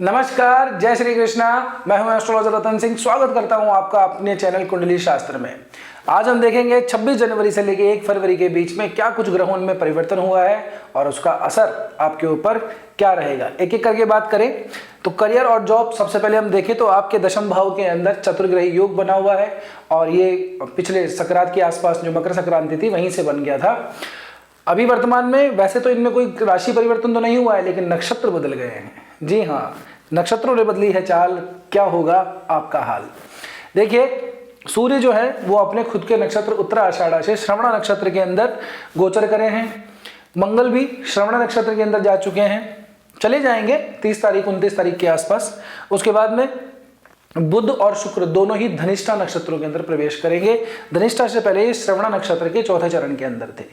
नमस्कार, जय श्री कृष्णा। मैं हूं एस्ट्रोलॉजर रतन सिंह। स्वागत करता हूं आपका अपने चैनल कुंडली शास्त्र में। आज हम देखेंगे 26 जनवरी से लेकर 1 फरवरी के बीच में क्या कुछ ग्रहों में परिवर्तन हुआ है और उसका असर आपके ऊपर क्या रहेगा। एक एक करके बात करें तो करियर और जॉब सबसे पहले हम देखें तो आपके दशम भाव के अंदर चतुर्ग्रही योग बना हुआ है और ये पिछले संक्रांति के आसपास जो मकर संक्रांति थी वहीं से बन गया था। अभी वर्तमान में वैसे तो इनमें कोई राशि परिवर्तन तो नहीं हुआ है, लेकिन नक्षत्र बदल गए हैं। जी हाँ, नक्षत्रों ने बदली है चाल। क्या होगा आपका हाल। देखिए, सूर्य जो है वो अपने खुद के नक्षत्र उत्तरा आषाढ़ा से श्रवण नक्षत्र के अंदर गोचर करे हैं। मंगल भी श्रवण नक्षत्र के अंदर जा चुके हैं, चले जाएंगे 30 तारीख 29 तारीख के आसपास। उसके बाद में बुध और शुक्र दोनों ही धनिष्ठा नक्षत्रों के अंदर प्रवेश करेंगे। धनिष्ठा से पहले ये श्रवण नक्षत्र के चौथे चरण के अंदर थे।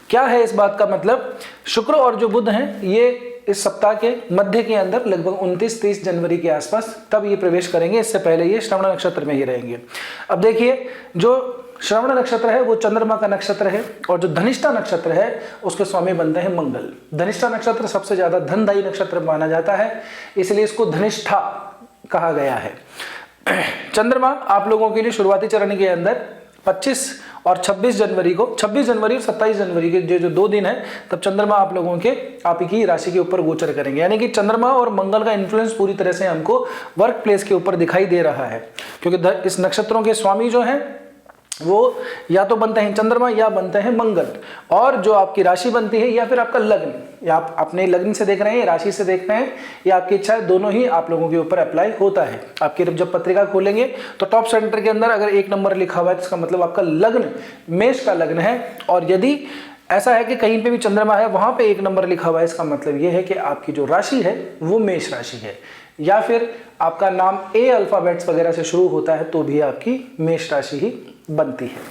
क्या है इस बात का मतलब, शुक्र और जो बुध हैं ये इस सप्ताह के मध्य के अंदर लगभग 29-30 जनवरी के आसपास तब ये प्रवेश करेंगे। इससे पहले ये श्रवण नक्षत्र में ही रहेंगे। अब देखिए, जो श्रवण नक्षत्र है वो चंद्रमा का नक्षत्र है और जो धनिष्ठा नक्षत्र है उसके स्वामी बनते हैं मंगल। धनिष्ठा नक्षत्र सबसे ज्यादा धनदायी नक्षत्र माना जाता है, इसलिए इसको धनिष्ठा कहा गया है। चंद्रमा आप लोगों के लिए शुरुआती चरण के अंदर 25 और 26 जनवरी को, 26 जनवरी और 27 जनवरी के जो 2 दिन है, तब चंद्रमा आप लोगों के आप की राशि के ऊपर गोचर करेंगे। यानी कि चंद्रमा और मंगल का इन्फ्लुएंस पूरी तरह से हमको वर्क प्लेस के ऊपर दिखाई दे रहा है, क्योंकि इस नक्षत्रों के स्वामी जो हैं वो या तो बनते हैं चंद्रमा या बनते हैं मंगल। और जो आपकी राशि बनती है या फिर आपका लग्न, या आप अपने लग्न से देख रहे हैं, राशि से देख रहे हैं, या आपकी इच्छा है, दोनों ही आप लोगों के ऊपर अप्लाई होता है। आपकी जब पत्रिका खोलेंगे तो टॉप सेंटर के अंदर अगर 1 नंबर लिखा हुआ है तो इसका मतलब आपका लग्न मेष का लग्न है। और यदि ऐसा है कि कहीं पे भी चंद्रमा है वहां पे 1 नंबर लिखा हुआ है, इसका मतलब यह है कि आपकी जो राशि है वो मेष राशि है, या फिर आपका नाम ए अल्फाबेट्स वगैरह से शुरू होता है तो भी आपकी मेष राशि ही बनती है।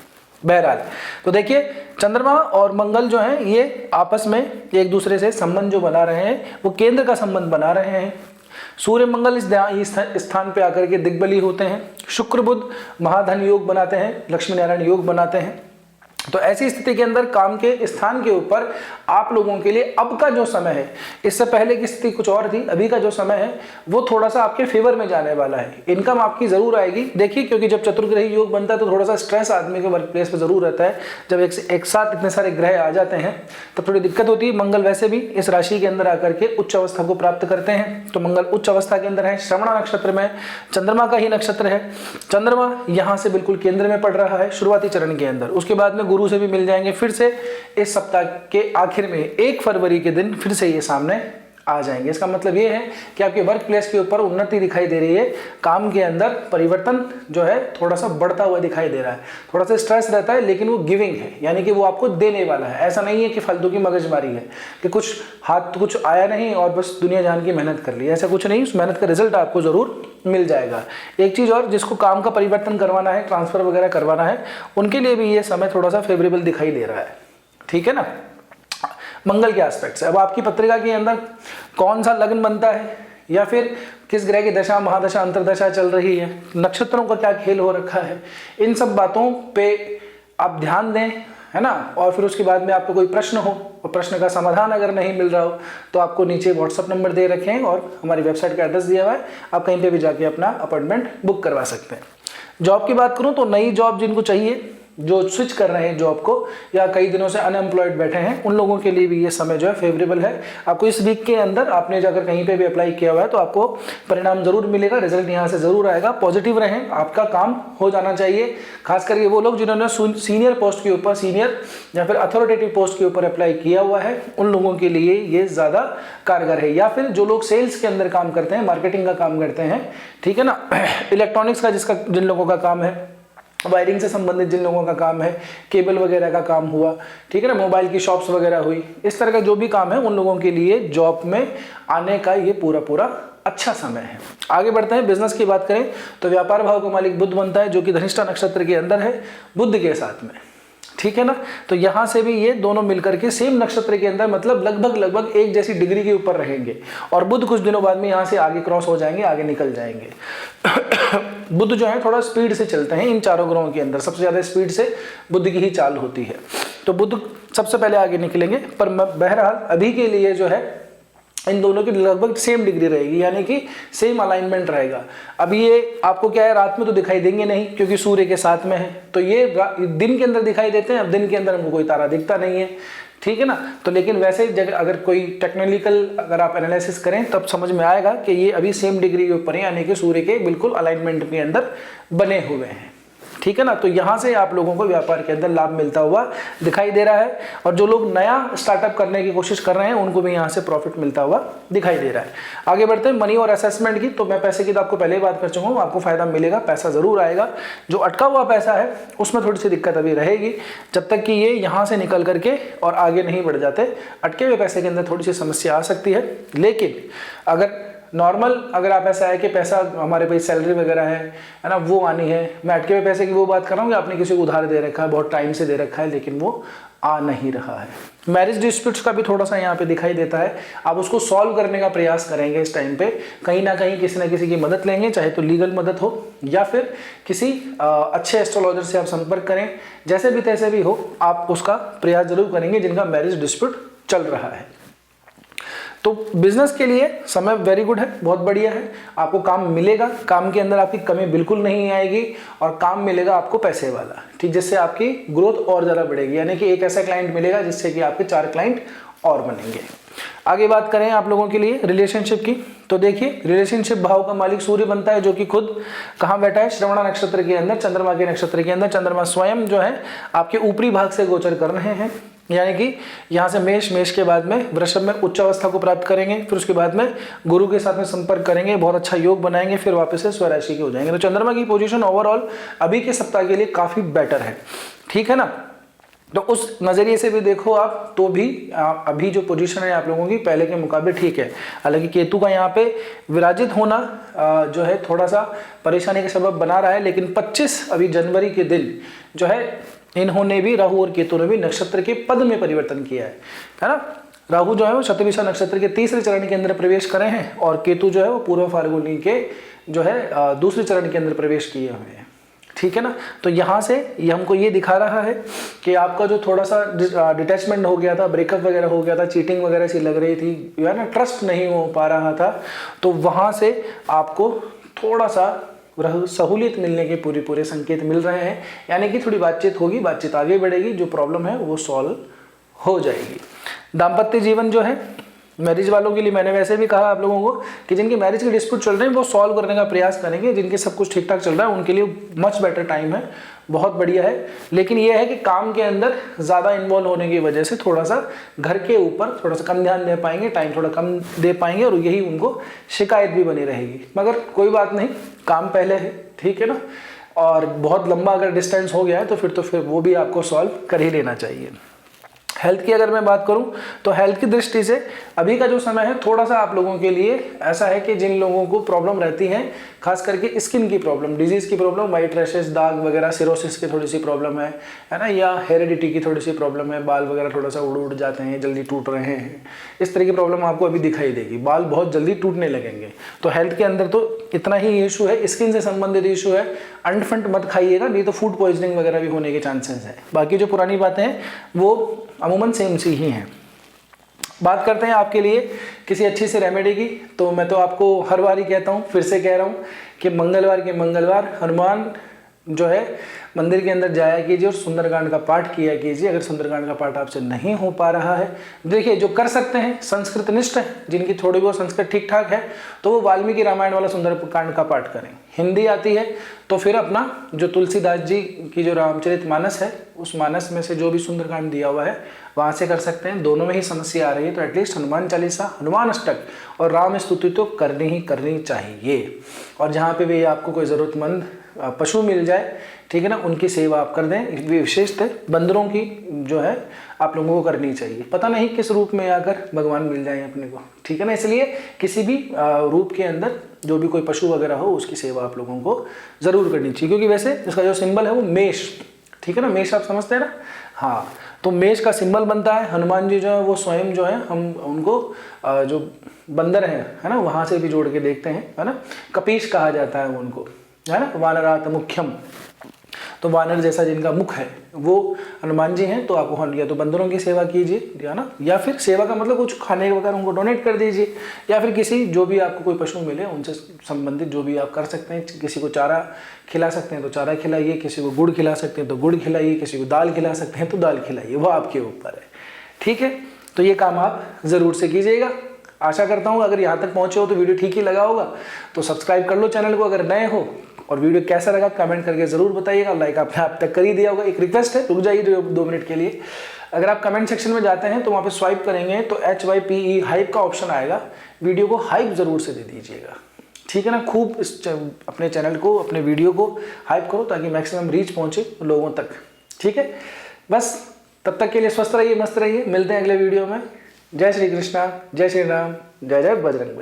बहरहाल, तो देखिए, चंद्रमा और मंगल जो हैं ये आपस में एक दूसरे से संबंध जो बना रहे हैं वो केंद्र का संबंध बना रहे हैं। सूर्य मंगल इस स्थान पे आकर के दिग्बली होते हैं। शुक्र बुध महाधन योग बनाते हैं, लक्ष्मी नारायण योग बनाते हैं। तो ऐसी स्थिति के अंदर काम के स्थान के ऊपर आप लोगों के लिए अब का जो समय है, इससे पहले की स्थिति कुछ और थी, अभी का जो समय है वो थोड़ा सा आपके फेवर में जाने वाला है। इनकम आपकी जरूर आएगी। देखिए, क्योंकि जब चतुर्ग्रही योग बनता है तो थोड़ा सा स्ट्रेस आदमी के वर्क प्लेस पे जरूर रहता है। जब एक साथ इतने सारे ग्रह आ जाते हैं तब थोड़ी दिक्कत होती है। मंगल वैसे भी इस राशि के अंदर आकर के उच्च अवस्था को प्राप्त करते हैं, तो मंगल उच्च अवस्था के अंदर है। श्रवण नक्षत्र में चंद्रमा का ही नक्षत्र है। चंद्रमा यहाँ से बिल्कुल केंद्र में पड़ रहा है शुरुआती चरण के अंदर। उसके बाद में गुरु से भी मिल जाएंगे। फिर से इस सप्ताह के आखिर में 1 फरवरी के दिन फिर से ये सामने आ जाएंगे। इसका मतलब ये है कि आपके वर्क प्लेस के ऊपर उन्नति दिखाई दे रही है। काम के अंदर परिवर्तन जो है थोड़ा सा बढ़ता हुआ दिखाई दे रहा है। थोड़ा सा स्ट्रेस रहता है, लेकिन वो गिविंग है, यानी कि वो आपको देने वाला है। ऐसा नहीं है कि फालतू की मगजमारी है कि कुछ हाथ कुछ आया नहीं और बस दुनिया जान की मेहनत कर ली, ऐसा कुछ नहीं। उस मेहनत का रिजल्ट आपको जरूर मिल जाएगा। एक चीज और, जिसको काम का परिवर्तन करवाना है, ट्रांसफर वगैरह करवाना है, उनके लिए भी ये समय थोड़ा सा फेवरेबल दिखाई दे रहा है। ठीक है ना। मंगल के एस्पेक्ट से अब आपकी पत्रिका के अंदर कौन सा लग्न बनता है, या फिर किस ग्रह की दशा महादशा अंतरदशा चल रही है, नक्षत्रों का क्या खेल हो रखा है, इन सब बातों पे आप ध्यान दें, है ना। और फिर उसके बाद में आपको कोई प्रश्न हो और प्रश्न का समाधान अगर नहीं मिल रहा हो तो आपको नीचे व्हाट्सअप नंबर दे रखे हैं और हमारी वेबसाइट का एड्रेस दिया हुआ है, आप कहीं पे भी जाके अपना अपॉइंटमेंट बुक करवा सकते हैं। जॉब की बात करूं तो नई जॉब जिनको चाहिए, जो स्विच कर रहे हैं जॉब को, या कई दिनों से अनएम्प्लॉयड बैठे हैं, उन लोगों के लिए भी ये समय जो है फेवरेबल है। आपको इस वीक के अंदर आपने जाकर कहीं पे भी अप्लाई किया हुआ है तो आपको परिणाम जरूर मिलेगा, रिजल्ट यहाँ से जरूर आएगा। पॉजिटिव रहें, आपका काम हो जाना चाहिए। खास करके वो लोग जिन्होंने सीनियर पोस्ट के ऊपर, सीनियर या फिर अथॉरिटेटिव पोस्ट के ऊपर अप्लाई किया हुआ है, उन लोगों के लिए ये ज्यादा कारगर है। या फिर जो लोग सेल्स के अंदर काम करते हैं, मार्केटिंग का काम करते हैं, ठीक है ना, इलेक्ट्रॉनिक्स का जिन लोगों का काम है, वायरिंग से संबंधित जिन लोगों का काम है, केबल वगैरह का काम हुआ, ठीक है ना, मोबाइल की शॉप्स वगैरह हुई, इस तरह का जो भी काम है, उन लोगों के लिए जॉब में आने का ये पूरा अच्छा समय है। आगे बढ़ते हैं। बिजनेस की बात करें तो व्यापार भाव का मालिक बुध बनता है, जो कि धनिष्ठा नक्षत्र के अंदर है, बुध के साथ में, ठीक है ना। तो यहां से भी ये दोनों मिलकर के सेम नक्षत्र के अंदर, मतलब लगभग एक जैसी डिग्री के ऊपर रहेंगे। और बुध कुछ दिनों बाद में यहां से आगे क्रॉस हो जाएंगे, आगे निकल जाएंगे। बुध जो है थोड़ा स्पीड से चलते हैं इन चारों ग्रहों के अंदर, सबसे ज्यादा स्पीड से बुध की ही चाल होती है। तो बुध सबसे पहले आगे निकलेंगे। पर बहरहाल अभी के लिए जो है इन दोनों की लगभग सेम डिग्री रहेगी, यानी कि सेम अलाइनमेंट रहेगा। अब ये आपको क्या है, रात में तो दिखाई देंगे नहीं क्योंकि सूर्य के साथ में है, तो ये दिन के अंदर दिखाई देते हैं। अब दिन के अंदर हमको कोई तारा दिखता नहीं है, ठीक है ना। तो लेकिन वैसे जगह अगर कोई टेक्निकल अगर आप एनालिसिस करें तब समझ में आएगा कि ये अभी सेम डिग्री के ऊपर है, यानी कि सूर्य के बिल्कुल अलाइनमेंट के अंदर बने हुए हैं, ठीक है ना। तो यहाँ से आप लोगों को व्यापार के अंदर लाभ मिलता हुआ दिखाई दे रहा है, और जो लोग नया स्टार्टअप करने की कोशिश कर रहे हैं उनको भी यहाँ से प्रॉफिट मिलता हुआ दिखाई दे रहा है। आगे बढ़ते हैं मनी और असेसमेंट की। तो मैं पैसे की तो आपको पहले ही बात कर चुका हूँ, आपको फायदा मिलेगा, पैसा जरूर आएगा। जो अटका हुआ पैसा है उसमें थोड़ी सी दिक्कत अभी रहेगी, जब तक कि ये यहाँ से निकल करके और आगे नहीं बढ़ जाते। अटके हुए पैसे के अंदर थोड़ी सी समस्या आ सकती है, लेकिन अगर नॉर्मल अगर आप ऐसा है कि पैसा हमारे पास सैलरी वगैरह है ना, वो आनी है। मैं अटके हुए पैसे की वो बात कर रहा हूँ कि आपने किसी को उधार दे रखा है, बहुत टाइम से दे रखा है, लेकिन वो आ नहीं रहा है। मैरिज डिस्प्यूट्स का भी थोड़ा सा यहाँ पे दिखाई देता है। आप उसको सॉल्व करने का प्रयास करेंगे इस टाइम पे, कहीं ना कहीं किसी ना किसी की मदद लेंगे, चाहे तो लीगल मदद हो या फिर किसी अच्छे एस्ट्रोलॉजर से आप संपर्क करें। जैसे भी तैसे भी हो, आप उसका प्रयास जरूर करेंगे जिनका मैरिज डिस्प्यूट चल रहा है। तो बिजनेस के लिए समय वेरी गुड है, बहुत बढ़िया है। आपको काम मिलेगा, काम के अंदर आपकी कमी बिल्कुल नहीं आएगी, और काम मिलेगा आपको पैसे वाला, ठीक, जिससे आपकी ग्रोथ और ज़्यादा बढ़ेगी। यानी कि एक ऐसा क्लाइंट मिलेगा जिससे कि आपके 4 क्लाइंट और बनेंगे। आगे बात करें आप लोगों के लिए रिलेशनशिप की, तो देखिए रिलेशनशिप भाव का मालिक सूर्य बनता है, जो कि खुद कहाँ बैठा है, श्रवण नक्षत्र के अंदर, चंद्रमा के नक्षत्र के अंदर। चंद्रमा स्वयं जो है आपके ऊपरी भाग से गोचर कर रहे हैं, यानी कि यहाँ से मेष के बाद में वृषभ में उच्च अवस्था को प्राप्त करेंगे, फिर उसके बाद में गुरु के साथ में संपर्क करेंगे, बहुत अच्छा योग बनाएंगे, फिर वापस से स्वराशि के हो जाएंगे। तो चंद्रमा की पोजीशन ओवरऑल अभी के सप्ताह के लिए काफी बेटर है, ठीक है ना। तो उस नज़रिए से भी देखो आप, तो भी अभी जो पोजीशन है आप लोगों की पहले के मुकाबले ठीक है। हालांकि केतु का यहाँ पे विराजित होना जो है थोड़ा सा परेशानी का सबब बना रहा है, लेकिन 25 अभी जनवरी के दिन जो है इन्होंने भी, राहु और केतु ने भी नक्षत्र के पद में परिवर्तन किया है ना। राहु जो है वो शतभिषा नक्षत्र के 3रे चरण के अंदर प्रवेश करे हैं, और केतु जो है वो पूर्व फाल्गुनी के जो है दूसरे चरण के अंदर प्रवेश किए हुए हैं, ठीक है ना। तो यहाँ से ये हमको ये दिखा रहा है कि आपका जो थोड़ा सा डिटैचमेंट हो गया था, ब्रेकअप वगैरह हो गया था, चीटिंग वगैरह सी लग रही थी, है ना, ट्रस्ट नहीं हो पा रहा था, तो वहाँ से आपको थोड़ा सा सहूलियत मिलने के पूरे संकेत मिल रहे हैं। यानी कि थोड़ी बातचीत होगी, बातचीत आगे बढ़ेगी, जो प्रॉब्लम है वो सॉल्व हो जाएगी। दाम्पत्य जीवन जो है मैरिज वालों के लिए मैंने वैसे भी कहा आप लोगों को कि जिनके मैरिज के डिस्प्यूट चल रहे हैं वो सॉल्व करने का प्रयास करेंगे। जिनके सब कुछ ठीक ठाक चल रहा है उनके लिए मच बेटर टाइम है, बहुत बढ़िया है। लेकिन यह है कि काम के अंदर ज़्यादा इन्वॉल्व होने की वजह से थोड़ा सा घर के ऊपर थोड़ा सा कम ध्यान दे पाएंगे, टाइम थोड़ा कम दे पाएंगे, और यही उनको शिकायत भी बनी रहेगी। मगर कोई बात नहीं, काम पहले है, ठीक है ना। और बहुत लंबा अगर डिस्टेंस हो गया है तो फिर वो भी आपको सॉल्व कर ही लेना चाहिए। हेल्थ की अगर मैं बात करूं तो हेल्थ की दृष्टि से अभी का जो समय है थोड़ा सा आप लोगों के लिए ऐसा है कि जिन लोगों को प्रॉब्लम रहती है, खास करके स्किन की प्रॉब्लम, डिजीज की प्रॉब्लम, वाइट रैशेस, दाग वगैरह, सिरोसिस की थोड़ी सी प्रॉब्लम है ना, या हेरिडिटी की थोड़ी सी प्रॉब्लम है, बाल वगैरह थोड़ा सा उड़ जाते हैं, जल्दी टूट रहे हैं, इस तरह की प्रॉब्लम आपको अभी दिखाई देगी, बाल बहुत जल्दी टूटने लगेंगे। तो हेल्थ के अंदर तो इतना ही इशू है, स्किन से संबंधित इशू है। अंडफंट मत खाइएगा, नहीं तो फूड पॉइजनिंग वगैरह भी होने के चांसेस है। बाकी जो पुरानी बातें हैं वो अमूमन सेम सी ही हैं। बात करते हैं आपके लिए किसी अच्छी सी रेमेडी की, तो मैं तो आपको हर बार ही कहता हूँ, फिर से कह रहा हूँ कि मंगलवार के मंगलवार हनुमान जो है मंदिर के अंदर जाया कीजिए और सुंदरकांड का पाठ किया कीजिए। अगर सुंदरकांड का पाठ आपसे नहीं हो पा रहा है, देखिए जो कर सकते हैं संस्कृत निष्ठ है, जिनकी थोड़ी बहुत संस्कृत ठीक ठाक है, तो वो वाल्मीकि रामायण वाला सुंदरकांड का पाठ करें। हिंदी आती है तो फिर अपना जो तुलसीदास जी की जो रामचरित मानस है, उस मानस में से जो भी सुंदरकांड दिया हुआ है वहाँ से कर सकते हैं। दोनों में ही समस्या आ रही है तो एटलीस्ट हनुमान चालीसा, हनुमान अष्टक और राम स्तुति तो करनी चाहिए। और जहाँ पे भी आपको कोई ज़रूरतमंद पशु मिल जाए, ठीक है ना, उनकी सेवा आप कर दें। विशेषतः बंदरों की जो है आप लोगों को करनी चाहिए, पता नहीं किस रूप में आकर भगवान मिल जाए अपने को, ठीक है ना। इसलिए किसी भी रूप के अंदर जो भी कोई पशु वगैरह हो उसकी सेवा आप लोगों को ज़रूर करनी चाहिए, क्योंकि वैसे इसका जो सिंबल है वो मेष, ठीक है ना, मेष आप समझते हैं ना, हाँ, तो मेष का सिंबल बनता है। हनुमान जी जो है वो स्वयं जो है हम उनको जो बंदर है ना, वहाँ से भी जोड़ के देखते हैं, है ना, कपीश कहा जाता है उनको, है ना, वानरात मुख्यम। तो वानर जैसा जिनका मुख है वो हनुमान जी हैं, तो आपको या तो बंदरों की सेवा कीजिए, या ना, या फिर सेवा का मतलब कुछ खाने वगैरह उनको डोनेट कर दीजिए, या फिर किसी जो भी आपको कोई पशु मिले उनसे संबंधित जो भी आप कर सकते हैं। किसी को चारा खिला सकते हैं तो चारा खिलाइए, किसी को गुड़ खिला सकते हैं तो गुड़ खिलाइए, किसी को दाल खिला सकते हैं तो दाल खिलाइए, वो आपके ऊपर है। ठीक है, तो ये काम आप ज़रूर से कीजिएगा। आशा करता हूँ अगर यहाँ तक पहुँचे हो तो वीडियो ठीक ही लगा होगा, तो सब्सक्राइब कर लो चैनल को अगर नए हो, और वीडियो कैसा लगा कमेंट करके ज़रूर बताइएगा। लाइक आपने आप तक कर ही दिया होगा। एक रिक्वेस्ट है, रुक जाइए 2 मिनट के लिए। अगर आप कमेंट सेक्शन में जाते हैं तो वहाँ पे स्वाइप करेंगे तो HYPE हाइप का ऑप्शन आएगा, वीडियो को हाइप ज़रूर से दे दीजिएगा। ठीक है ना, खूब अपने चैनल को, अपने वीडियो को हाइप करो ताकि मैक्सिमम रीच पहुँचे लोगों तक। ठीक है, बस तब तक के लिए स्वस्थ रहिए, मस्त रहिए, मिलते हैं अगले वीडियो में। जय श्री कृष्णा, जय श्री राम, जय जय बजरंगबली।